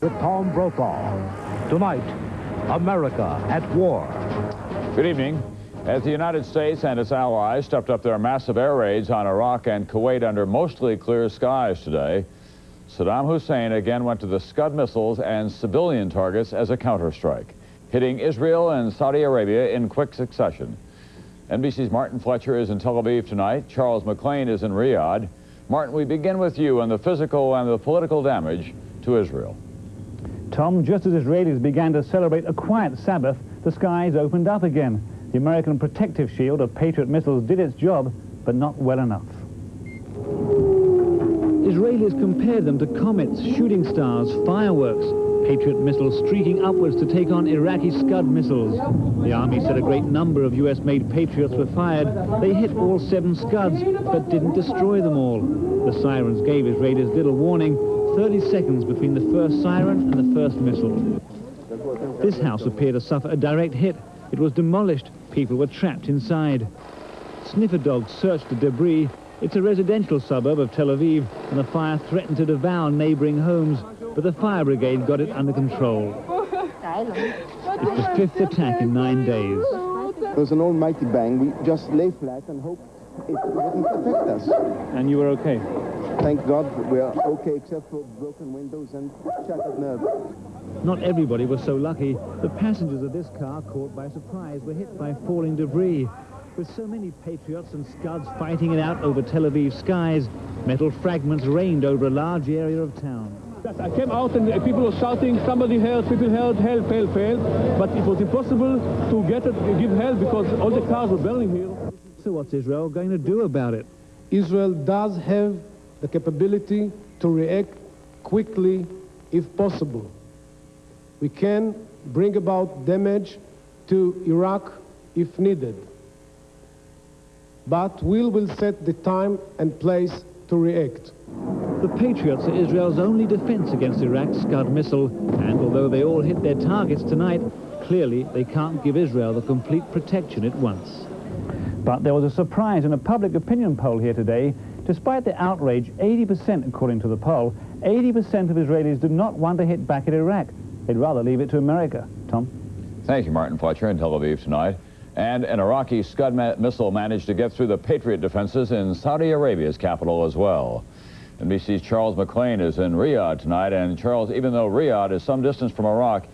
with Tom Brokaw. Tonight, America at war. Good evening. As the United States and its allies stepped up their massive air raids on Iraq and Kuwait under mostly clear skies today, Saddam Hussein again went to the Scud missiles and civilian targets as a counterstrike, hitting Israel and Saudi Arabia in quick succession. NBC's Martin Fletcher is in Tel Aviv tonight. Charles McLean is in Riyadh. Martin, we begin with you on the physical and the political damage to Israel. Tom, just as Israelis began to celebrate a quiet Sabbath, the skies opened up again. The American protective shield of Patriot missiles did its job, but not well enough. Israelis compared them to comets, shooting stars, fireworks. Patriot missiles streaking upwards to take on Iraqi Scud missiles. The Army said a great number of US-made Patriots were fired. They hit all 7 Scuds, but didn't destroy them all. The sirens gave Israelis little warning, 30 seconds between the first siren and the first missile. This house appeared to suffer a direct hit. It was demolished. People were trapped inside. Sniffer dogs searched the debris. It's a residential suburb of Tel Aviv, and the fire threatened to devour neighboring homes, but the fire brigade got it under control. It's the 5th attack in 9 days. It was an almighty bang. We just lay flat and hoped it wouldn't affect us. And you were okay? Thank God we are okay, except for broken windows and shattered nerves. Not everybody was so lucky. The passengers of this car, caught by surprise, were hit by falling debris. With so many Patriots and Scuds fighting it out over Tel Aviv skies, metal fragments rained over a large area of town. I came out and people were shouting, somebody help, people help, help, help, help. But it was impossible to give help because all the cars were burning here. So what's Israel going to do about it? Israel does have the capability to react quickly if possible. We can bring about damage to Iraq if needed. But we will set the time and place to react. The Patriots are Israel's only defense against Iraq's Scud missile, and although they all hit their targets tonight, clearly they can't give Israel the complete protection it wants. But there was a surprise in a public opinion poll here today. Despite the outrage, 80%, according to the poll, 80% of Israelis do not want to hit back at Iraq. They'd rather leave it to America. Tom? Thank you, Martin Fletcher, in Tel Aviv tonight. And an Iraqi Scud missile managed to get through the Patriot defenses in Saudi Arabia's capital as well. NBC's Charles McLean is in Riyadh tonight. And Charles, even though Riyadh is some distance from Iraq,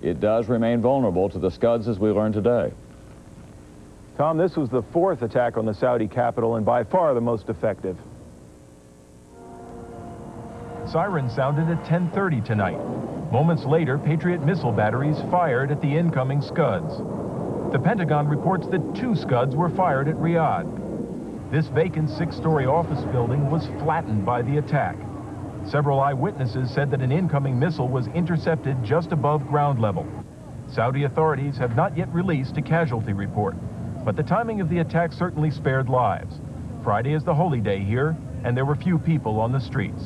it does remain vulnerable to the Scuds, as we learned today. Tom, this was the 4th attack on the Saudi capital and by far the most effective. Sirens sounded at 10:30 tonight. Moments later, Patriot missile batteries fired at the incoming Scuds. The Pentagon reports that 2 Scuds were fired at Riyadh. This vacant 6-story office building was flattened by the attack. Several eyewitnesses said that an incoming missile was intercepted just above ground level. Saudi authorities have not yet released a casualty report, but the timing of the attack certainly spared lives. Friday is the holy day here, and there were few people on the streets.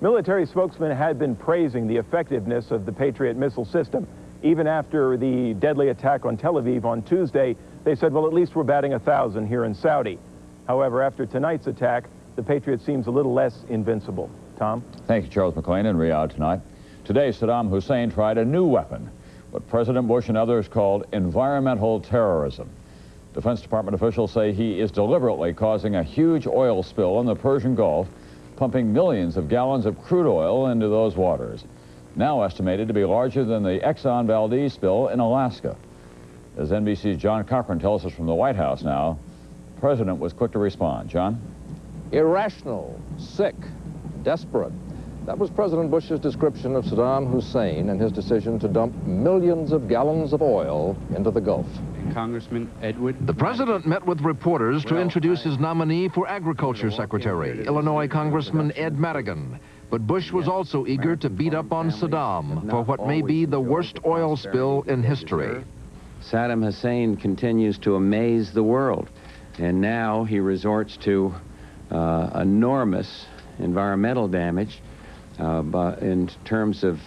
Military spokesmen had been praising the effectiveness of the Patriot missile system. Even after the deadly attack on Tel Aviv on Tuesday, they said, well, at least we're batting 1,000 here in Saudi. However, after tonight's attack, the Patriot seems a little less invincible. Tom? Thank you, Charles McLean, in Riyadh tonight. Today, Saddam Hussein tried a new weapon, what President Bush and others called environmental terrorism. Defense Department officials say he is deliberately causing a huge oil spill in the Persian Gulf, pumping millions of gallons of crude oil into those waters, now estimated to be larger than the Exxon Valdez spill in Alaska. As NBC's John Cochran tells us from the White House now, the president was quick to respond. John? Irrational, sick, desperate. That was President Bush's description of Saddam Hussein and his decision to dump millions of gallons of oil into the Gulf. Congressman Edward. The president met with reporters to introduce his nominee for Agriculture Secretary, Illinois Congressman Ed Madigan. But Bush was also eager to beat up on Saddam for what may be the worst oil spill in history. Saddam Hussein continues to amaze the world, and now he resorts to enormous environmental damage in terms of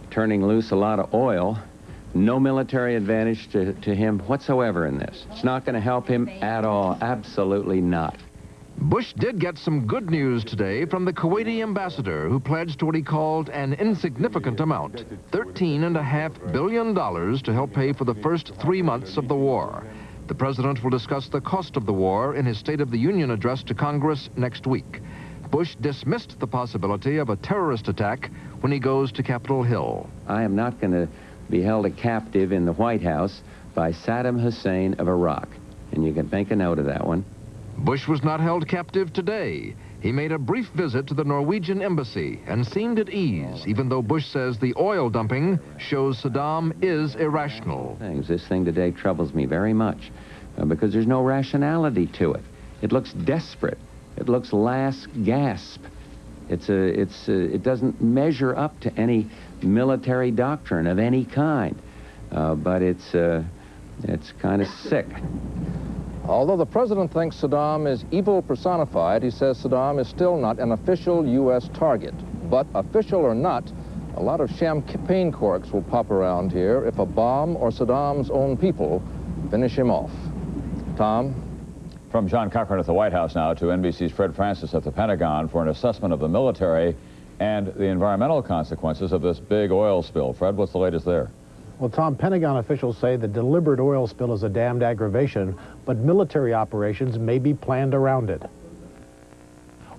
turning loose a lot of oil. No military advantage to him whatsoever in this. It's not going to help him at all, absolutely not. Bush did get some good news today from the Kuwaiti ambassador, who pledged what he called an insignificant amount, $13.5 billion to help pay for the first 3 months of the war. The president will discuss the cost of the war in his State of the Union address to Congress next week. Bush dismissed the possibility of a terrorist attack when he goes to Capitol Hill. I am not going to be held a captive in the White House by Saddam Hussein of Iraq. And you can make a note of that one. Bush was not held captive today. He made a brief visit to the Norwegian embassy and seemed at ease, even though Bush says the oil dumping shows Saddam is irrational. This thing today troubles me very much because there's no rationality to it. It looks desperate. It looks last gasp. It doesn't measure up to any military doctrine of any kind, but it's kind of sick. Although the president thinks Saddam is evil personified, he says Saddam is still not an official U.S. target. But official or not, a lot of champagne corks will pop around here if a bomb or Saddam's own people finish him off. Tom? From John Cochran at the White House now to NBC's Fred Francis at the Pentagon for an assessment of the military and the environmental consequences of this big oil spill. Fred, what's the latest there? Well, Tom, Pentagon officials say the deliberate oil spill is a damned aggravation, but military operations may be planned around it.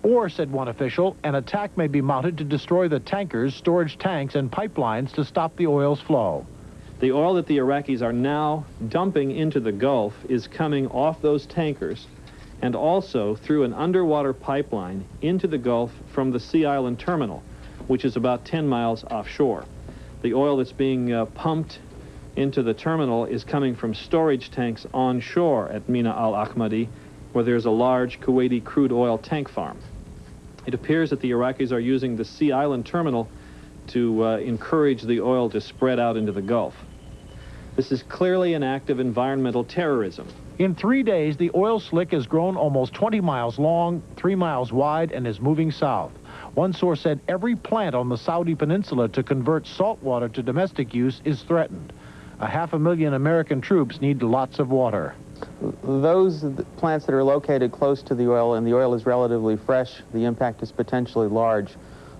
Or, said one official, an attack may be mounted to destroy the tankers, storage tanks, and pipelines to stop the oil's flow. The oil that the Iraqis are now dumping into the Gulf is coming off those tankers and also through an underwater pipeline into the Gulf from the Sea Island terminal, which is about 10 miles offshore. The oil that's being pumped into the terminal is coming from storage tanks onshore at Mina al-Ahmadi, where there's a large Kuwaiti crude oil tank farm. It appears that the Iraqis are using the Sea Island terminal to encourage the oil to spread out into the Gulf. This is clearly an act of environmental terrorism. In 3 days, the oil slick has grown almost 20 miles long, 3 miles wide, and is moving south. One source said every plant on the Saudi peninsula to convert salt water to domestic use is threatened. 500,000 American troops need lots of water. Those plants that are located close to the oil and the oil is relatively fresh, the impact is potentially large,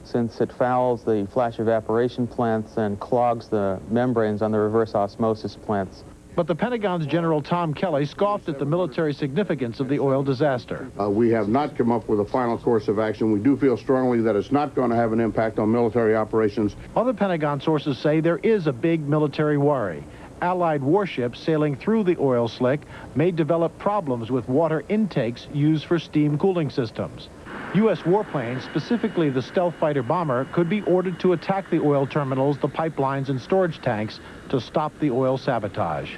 since it fouls the flash evaporation plants and clogs the membranes on the reverse osmosis plants. But the Pentagon's General Tom Kelly scoffed at the military significance of the oil disaster. We have not come up with a final course of action. We do feel strongly that it's not going to have an impact on military operations. Other Pentagon sources say there is a big military worry. Allied warships sailing through the oil slick may develop problems with water intakes used for steam cooling systems. U.S. warplanes, specifically the stealth fighter bomber, could be ordered to attack the oil terminals, the pipelines, and storage tanks to stop the oil sabotage.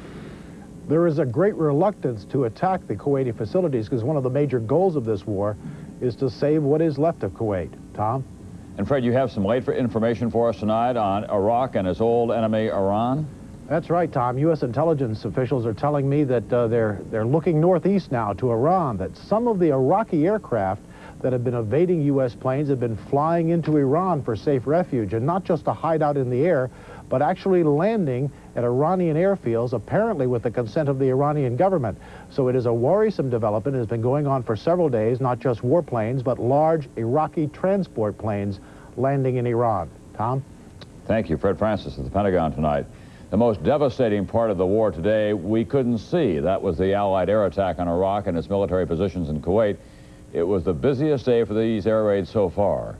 There is a great reluctance to attack the Kuwaiti facilities because one of the major goals of this war is to save what is left of Kuwait. Tom? And Fred, you have some late information for us tonight on Iraq and its old enemy, Iran? That's right, Tom. U.S. intelligence officials are telling me that they're looking northeast now to Iran, that some of the Iraqi aircraft that have been evading U.S. planes have been flying into Iran for safe refuge, and not just to hide out in the air, but actually landing at Iranian airfields, apparently with the consent of the Iranian government. So it is a worrisome development. It has been going on for several days, not just warplanes, but large Iraqi transport planes landing in Iran. Tom? Thank you, Fred Francis at the Pentagon tonight. The most devastating part of the war today we couldn't see. That was the Allied air attack on Iraq and its military positions in Kuwait. It was the busiest day for these air raids so far.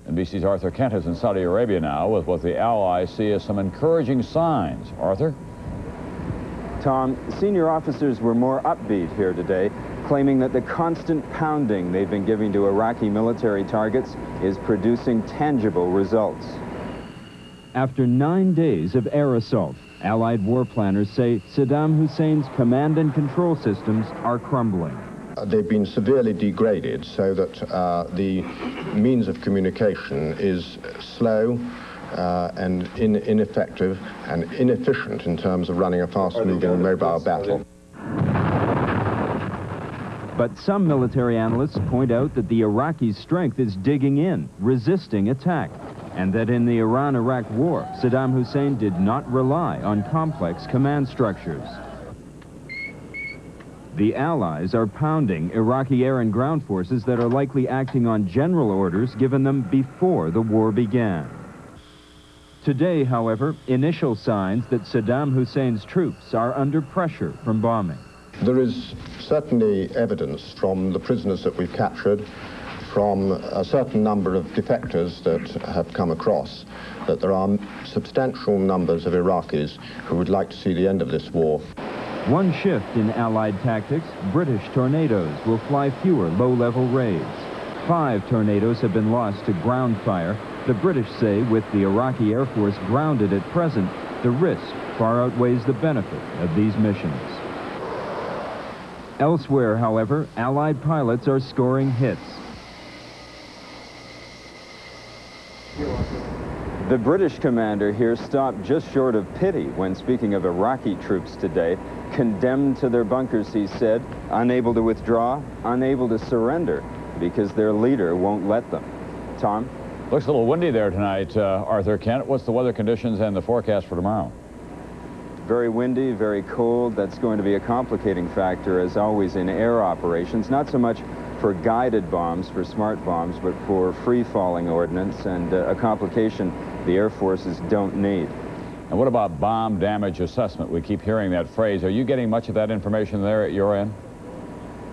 NBC's Arthur Kent is in Saudi Arabia now with what the Allies see as some encouraging signs. Arthur? Tom, senior officers were more upbeat here today, claiming that the constant pounding they've been giving to Iraqi military targets is producing tangible results. After 9 days of air assault, Allied war planners say Saddam Hussein's command and control systems are crumbling. They've been severely degraded so that the means of communication is slow and ineffective and inefficient in terms of running a fast-moving mobile battle. But some military analysts point out that the Iraqis' strength is digging in, resisting attack, and that in the Iran-Iraq war, Saddam Hussein did not rely on complex command structures. The Allies are pounding Iraqi air and ground forces that are likely acting on general orders given them before the war began. Today, however, initial signs that Saddam Hussein's troops are under pressure from bombing. There is certainly evidence from the prisoners that we've captured, from a certain number of defectors that have come across, that there are substantial numbers of Iraqis who would like to see the end of this war. One shift in Allied tactics, British Tornadoes will fly fewer low-level raids. 5 Tornadoes have been lost to ground fire. The British say with the Iraqi Air Force grounded at present, the risk far outweighs the benefit of these missions. Elsewhere, however, Allied pilots are scoring hits. The British commander here stopped just short of pity when speaking of Iraqi troops today. Condemned to their bunkers, he said, unable to withdraw, unable to surrender, because their leader won't let them. Tom? Looks a little windy there tonight, Arthur Kent. What's the weather conditions and the forecast for tomorrow? Very windy, very cold. That's going to be a complicating factor, as always, in air operations. Not so much for guided bombs, for smart bombs, but for free-falling ordnance, and a complication the Air Forces don't need. And what about bomb damage assessment? We keep hearing that phrase. Are you getting much of that information there at your end?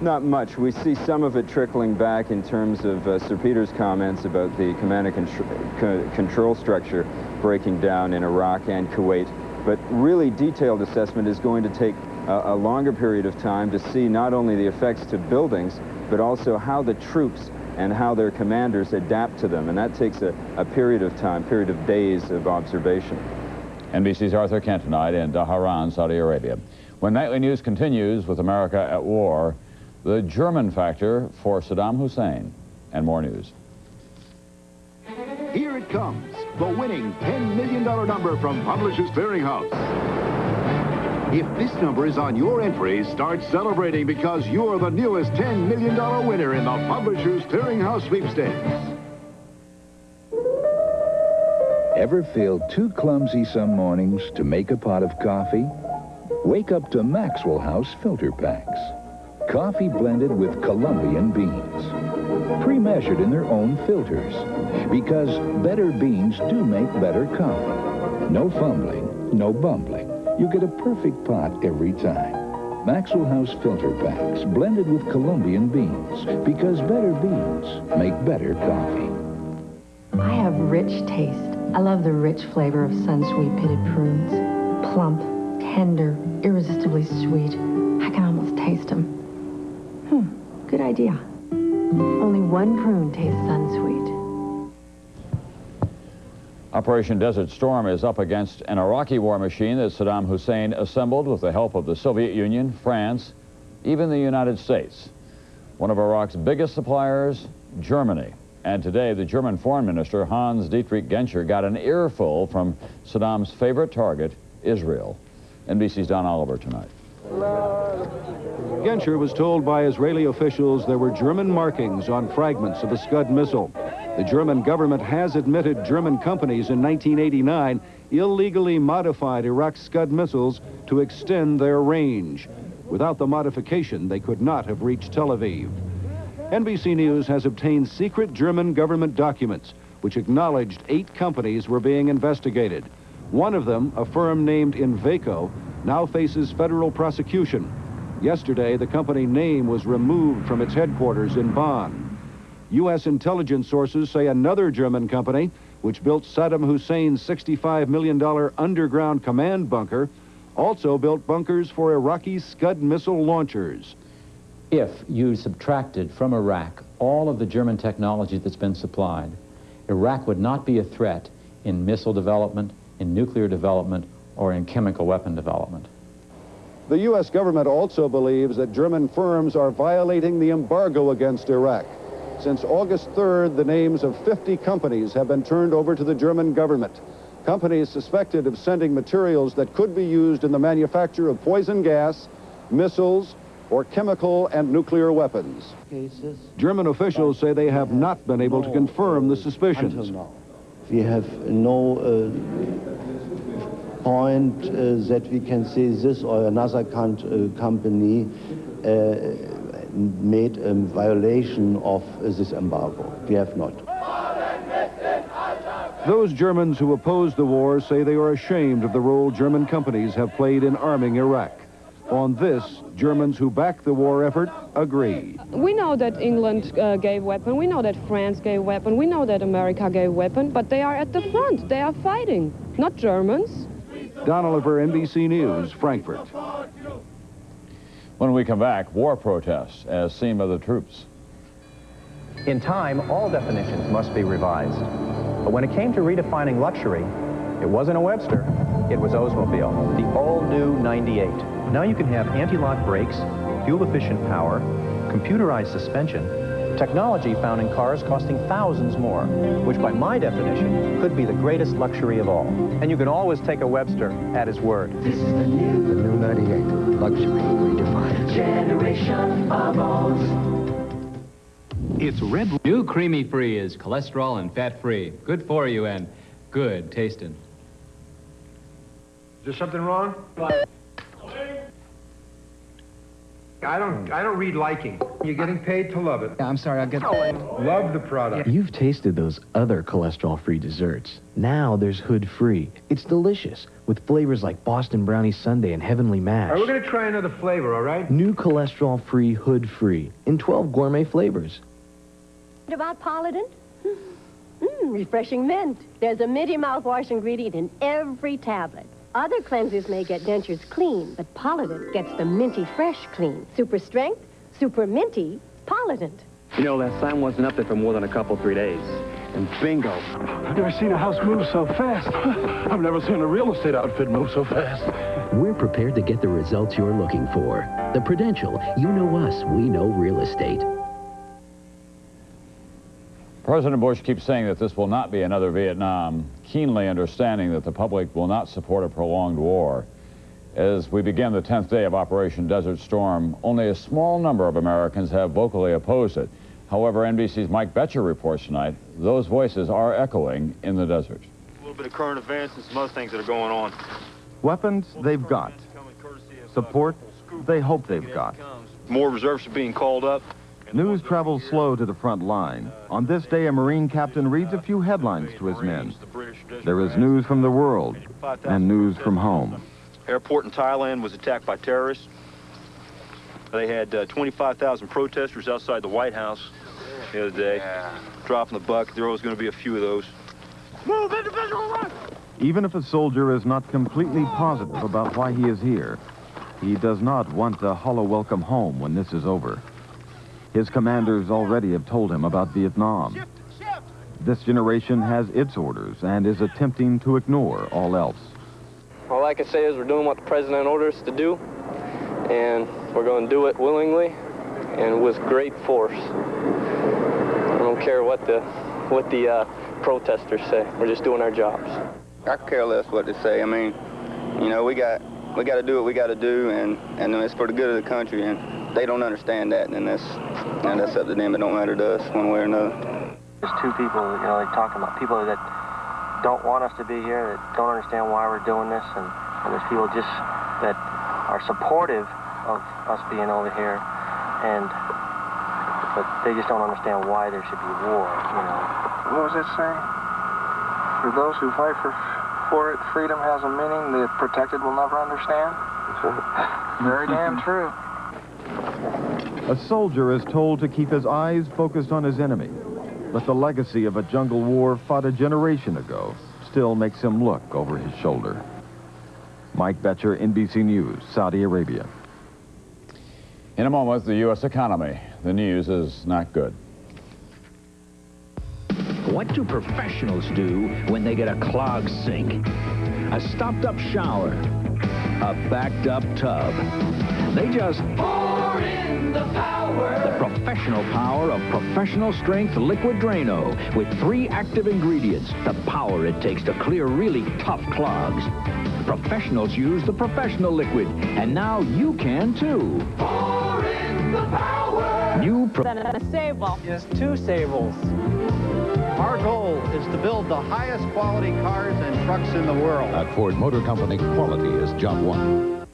Not much. We see some of it trickling back in terms of Sir Peter's comments about the command and control structure breaking down in Iraq and Kuwait. But really detailed assessment is going to take a longer period of time to see not only the effects to buildings, but also how the troops and how their commanders adapt to them. And that takes a period of time, period of days of observation. NBC's Arthur Kent tonight in Dhahran, Saudi Arabia. When Nightly News continues with America at war, the German factor for Saddam Hussein, and more news. Here it comes, the winning $10 million number from Publishers Clearinghouse. If this number is on your entry, start celebrating because you're the newest $10 million winner in the Publishers Clearinghouse sweepstakes. Ever feel too clumsy some mornings to make a pot of coffee? Wake up to Maxwell House filter packs. Coffee blended with Colombian beans. Pre-measured in their own filters. Because better beans do make better coffee. No fumbling, no bumbling. You get a perfect pot every time. Maxwell House filter packs blended with Colombian beans. Because better beans make better coffee. I have rich taste. I love the rich flavor of Sunsweet pitted prunes. Plump, tender, irresistibly sweet. I can almost taste them. Good idea. Only one prune tastes Sunsweet. Operation Desert Storm is up against an Iraqi war machine that Saddam Hussein assembled with the help of the Soviet Union, France, even the United States. One of Iraq's biggest suppliers, Germany. And today, the German Foreign Minister, Hans-Dietrich Genscher, got an earful from Saddam's favorite target, Israel. NBC's Don Oliver tonight. Genscher was told by Israeli officials there were German markings on fragments of the Scud missile. The German government has admitted German companies in 1989 illegally modified Iraq's Scud missiles to extend their range. Without the modification, they could not have reached Tel Aviv. NBC News has obtained secret German government documents which acknowledged 8 companies were being investigated. One of them, a firm named Inveco, now faces federal prosecution. Yesterday, the company name was removed from its headquarters in Bonn. U.S. intelligence sources say another German company, which built Saddam Hussein's $65 million underground command bunker, also built bunkers for Iraqi Scud missile launchers. If you subtracted from Iraq all of the German technology that's been supplied, Iraq would not be a threat in missile development, in nuclear development, or in chemical weapon development. The U.S. government also believes that German firms are violating the embargo against Iraq. Since August 3rd, the names of 50 companies have been turned over to the German government. Companies suspected of sending materials that could be used in the manufacture of poison gas, missiles, or chemical and nuclear weapons. German officials say they have not been able to confirm the suspicions. We have no point that we can say this or another company made a violation of this embargo. We have not. Those Germans who oppose the war say they are ashamed of the role German companies have played in arming Iraq. On this, Germans who back the war effort agree. We know that England gave weapons, we know that France gave weapons, we know that America gave weapons, but they are at the front, they are fighting, not Germans. Don Oliver, NBC News, Frankfurt. When we come back, war protests as seen by the troops. In time, all definitions must be revised. But when it came to redefining luxury, it wasn't a Webster, it was Oldsmobile, the all-new 98. Now you can have anti-lock brakes, fuel-efficient power, computerized suspension, technology found in cars costing thousands more, which by my definition could be the greatest luxury of all. And you can always take a Webster at his word. This is the new 98, luxury redefined. Generation of Olds. It's red. New Creamy Free is cholesterol and fat-free. Good for you and good tasting. Is there something wrong? I don't read liking. You're getting paid to love it. I'm sorry, I'll get... Love the product. You've tasted those other cholesterol-free desserts. Now there's hood-free. It's delicious, with flavors like Boston Brownie Sundae and Heavenly Mash. All right, we're going to try another flavor, all right? New cholesterol-free, hood-free, in 12 gourmet flavors. About Polident? Refreshing mint. There's a minty mouthwash ingredient in every tablet. Other cleansers may get dentures clean, but Polident gets the minty fresh clean. Super strength, super minty, Polident. You know, that sign wasn't up there for more than a couple, 3 days. And bingo. I've never seen a house move so fast. I've never seen a real estate outfit move so fast. We're prepared to get the results you're looking for. The Prudential, you know us, we know real estate. President Bush keeps saying that this will not be another Vietnam, keenly understanding that the public will not support a prolonged war. As we begin the 10th day of Operation Desert Storm, only a small number of Americans have vocally opposed it. However, NBC's Mike Betcher reports tonight, those voices are echoing in the desert. A little bit of current events and some other things that are going on. Weapons they've got. Support they hope they've got. More reserves are being called up. News travels slow to the front line. On this day, a Marine captain reads a few headlines to his men. There is news from the world and news from home. Airport in Thailand was attacked by terrorists. They had 25,000 protesters outside the White House the other day, dropping the bucket. There was going to be a few of those. Move, individual left! Even if a soldier is not completely positive about why he is here, he does not want a hollow welcome home when this is over. His commanders already have told him about Vietnam. This generation has its orders and is attempting to ignore all else. All I can say is we're doing what the president orders us to do, and we're going to do it willingly and with great force. I don't care what the protesters say. We're just doing our jobs. I could care less what they say. I mean, you know, we got to do what we got to do, and it's for the good of the country. And they don't understand that, and that's up to them. It don't matter to us one way or another. There's two people, you know, like talking about people that don't want us to be here, that don't understand why we're doing this, and there's people just that are supportive of us being over here, but they just don't understand why there should be war, you know. What was that saying? For those who fight for it, freedom has a meaning the protected will never understand. Very damn true. A soldier is told to keep his eyes focused on his enemy, but the legacy of a jungle war fought a generation ago still makes him look over his shoulder. Mike Betcher, NBC News, Saudi Arabia. In a moment, the U.S. economy. The news is not good. What do professionals do when they get a clogged sink, a stopped-up shower, a backed-up tub? They just pour in the power. The professional power of professional strength liquid Drano with 3 active ingredients. The power it takes to clear really tough clogs. Professionals use the professional liquid, and now you can too. Pour in the power. New Sable. Yes, 2 Sables. Our goal is to build the highest quality cars and trucks in the world. At Ford Motor Company, quality is job one.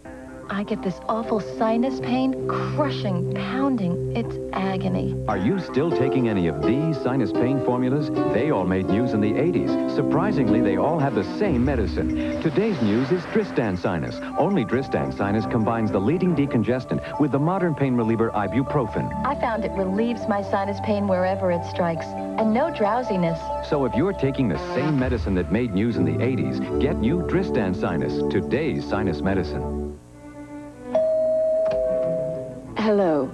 I get this awful sinus pain, crushing, pounding. It's agony. Are you still taking any of these sinus pain formulas? They all made news in the 80s. Surprisingly, they all have the same medicine. Today's news is Dristan Sinus. Only Dristan Sinus combines the leading decongestant with the modern pain reliever ibuprofen. I found it relieves my sinus pain wherever it strikes, and no drowsiness. So if you're taking the same medicine that made news in the 80s, get new Dristan Sinus, today's sinus medicine. Hello.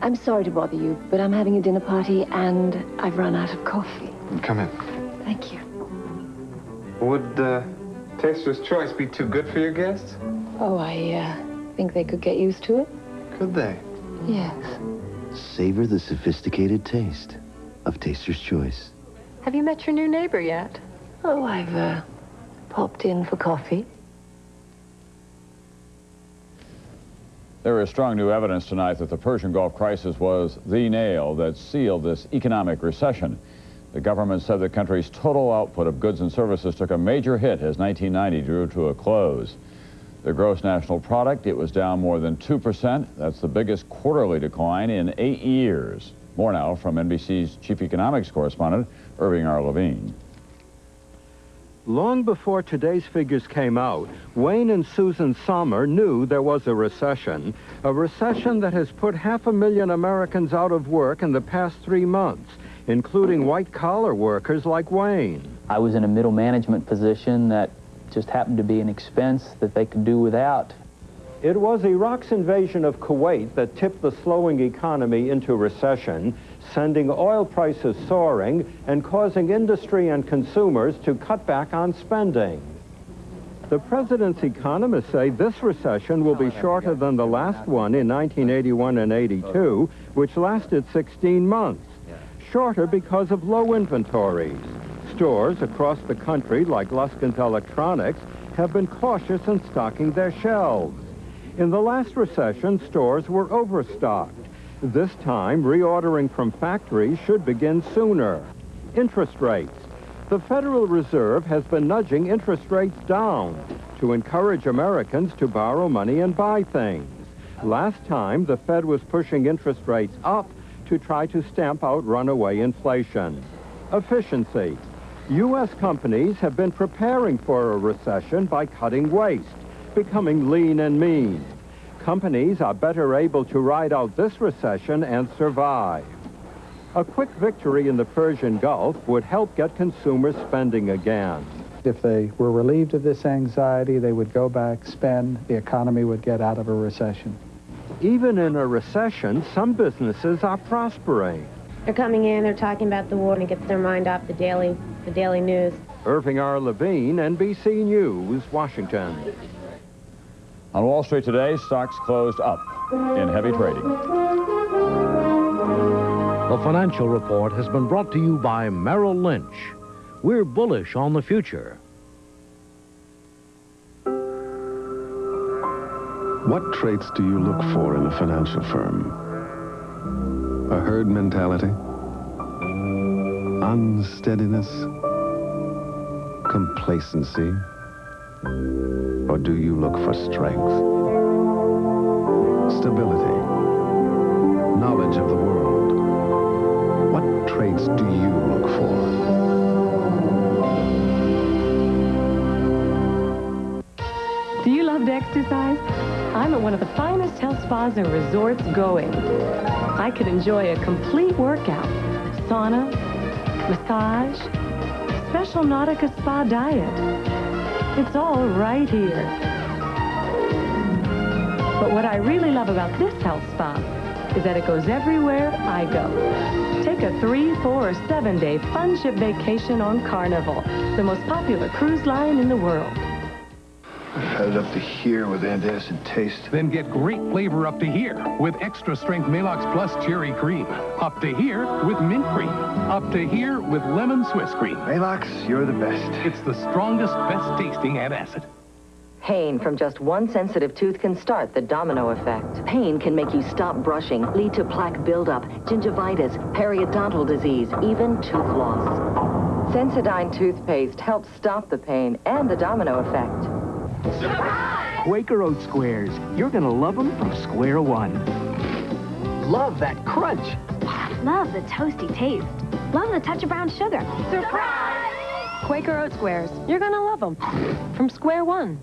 I'm sorry to bother you, but I'm having a dinner party and I've run out of coffee. Come in. Thank you. Would Taster's Choice be too good for your guests? Oh, I think they could get used to it. Could they? Yes. Savor the sophisticated taste of Taster's Choice. Have you met your new neighbor yet? Oh, I've popped in for coffee. There is strong new evidence tonight that the Persian Gulf crisis was the nail that sealed this economic recession. The government said the country's total output of goods and services took a major hit as 1990 drew to a close. The gross national product, it was down more than 2%. That's the biggest quarterly decline in 8 years. More now from NBC's chief economics correspondent, Irving R. Levine. Long before today's figures came out, Wayne and Susan Sommer knew there was a recession that has put 500,000 Americans out of work in the past 3 months, including white-collar workers like Wayne. I was in a middle management position that just happened to be an expense that they could do without. It was Iraq's invasion of Kuwait that tipped the slowing economy into recession, sending oil prices soaring and causing industry and consumers to cut back on spending. The president's economists say this recession will be shorter than the last one in 1981 and 82, which lasted 16 months. Shorter because of low inventories. Stores across the country, like Luskin's Electronics, have been cautious in stocking their shelves. In the last recession, stores were overstocked. This time, reordering from factories should begin sooner. Interest rates. The Federal Reserve has been nudging interest rates down to encourage Americans to borrow money and buy things. Last time, the Fed was pushing interest rates up to try to stamp out runaway inflation. Efficiency. U.S. companies have been preparing for a recession by cutting waste, becoming lean and mean. Companies are better able to ride out this recession and survive. A quick victory in the Persian Gulf would help get consumers spending again. If they were relieved of this anxiety, they would go back, spend, the economy would get out of a recession. Even in a recession, some businesses are prospering. They're coming in, they're talking about the war, and it gets their mind off the daily news. Irving R. Levine, NBC News, Washington. On Wall Street today, stocks closed up in heavy trading. The Financial Report has been brought to you by Merrill Lynch. We're bullish on the future. What traits do you look for in a financial firm? A herd mentality? Unsteadiness? Complacency? Or do you look for strength? Stability? Knowledge of the world? What traits do you look for? Do you love to exercise? I'm at one of the finest health spas and resorts going. I could enjoy a complete workout, sauna, massage, special Nautica spa diet. It's all right here. But what I really love about this health spa is that it goes everywhere I go. Take a 3, 4, or 7-day fun ship vacation on Carnival, the most popular cruise line in the world. Head up to here with antacid taste. Then get great flavor up to here with extra strength Maalox Plus Cherry Cream. Up to here with mint cream. Up to here with lemon Swiss cream. Maalox, you're the best. It's the strongest, best tasting antacid. Pain from just one sensitive tooth can start the domino effect. Pain can make you stop brushing, lead to plaque buildup, gingivitis, periodontal disease, even tooth loss. Sensodyne toothpaste helps stop the pain and the domino effect. Surprise! Quaker Oat Squares. You're gonna love them from square one. Love that crunch. Love the toasty taste. Love the touch of brown sugar. Surprise! Quaker Oat Squares. You're gonna love them from square one.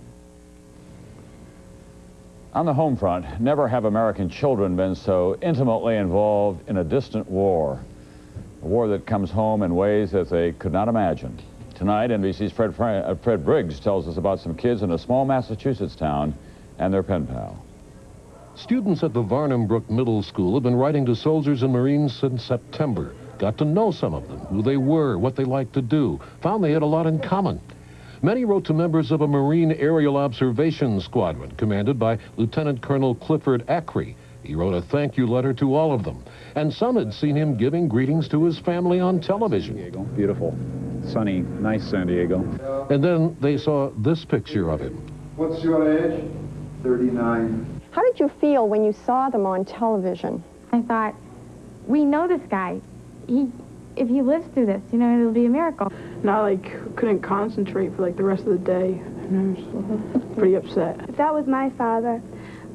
On the home front, never have American children been so intimately involved in a distant war. A war that comes home in ways that they could not imagine. Tonight, NBC's Fred Briggs tells us about some kids in a small Massachusetts town and their pen pal. Students at the Varnum Brook Middle School have been writing to soldiers and Marines since September. Got to know some of them, who they were, what they liked to do. Found they had a lot in common. Many wrote to members of a Marine Aerial Observation Squadron commanded by Lieutenant Colonel Clifford Acree. He wrote a thank you letter to all of them. And some had seen him giving greetings to his family on television. Beautiful, sunny, nice San Diego. And then they saw this picture of him. What's your age? 39. How did you feel when you saw them on television? I thought, we know this guy. If he lives through this, you know, it'll be a miracle. And I, couldn't concentrate for, the rest of the day. And I was pretty upset. If that was my father,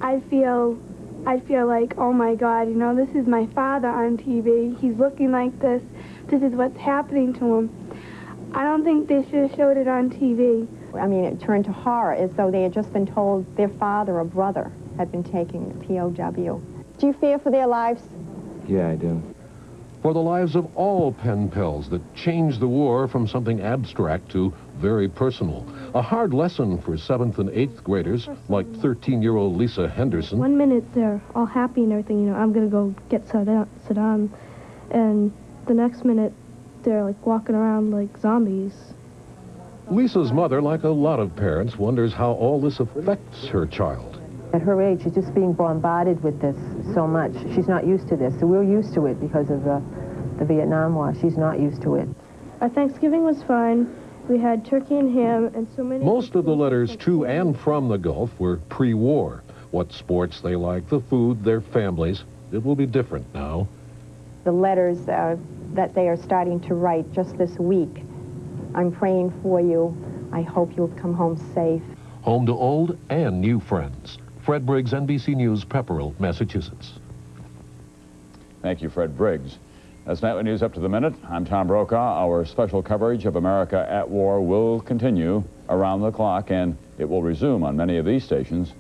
I'd feel like, oh my God, you know, this is my father on TV. He's looking like this. This is what's happening to him. I don't think they should have showed it on TV. I mean, it turned to horror, as though they had just been told their father or brother had been taken POW. Do you fear for their lives? Yeah, I do. For the lives of all pen pals that changed the war from something abstract to very personal. A hard lesson for 7th and 8th graders like 13-year-old Lisa Henderson. 1 minute they're all happy and everything, you know, I'm going to go get Saddam. And the next minute they're walking around like zombies. Lisa's mother, like a lot of parents, wonders how all this affects her child. At her age, she's just being bombarded with this so much. She's not used to this. So we're used to it because of the Vietnam War. She's not used to it. Our Thanksgiving was fun. We had turkey and ham and so many... Most of the letters to and from the Gulf were pre-war. What sports they like, the food, their families. It will be different now. The letters that they are starting to write just this week. I'm praying for you. I hope you'll come home safe. Home to old and new friends. Fred Briggs, NBC News, Pepperell, Massachusetts. Thank you, Fred Briggs. That's Nightly News Up to the Minute. I'm Tom Brokaw. Our special coverage of America at War will continue around the clock, and it will resume on many of these stations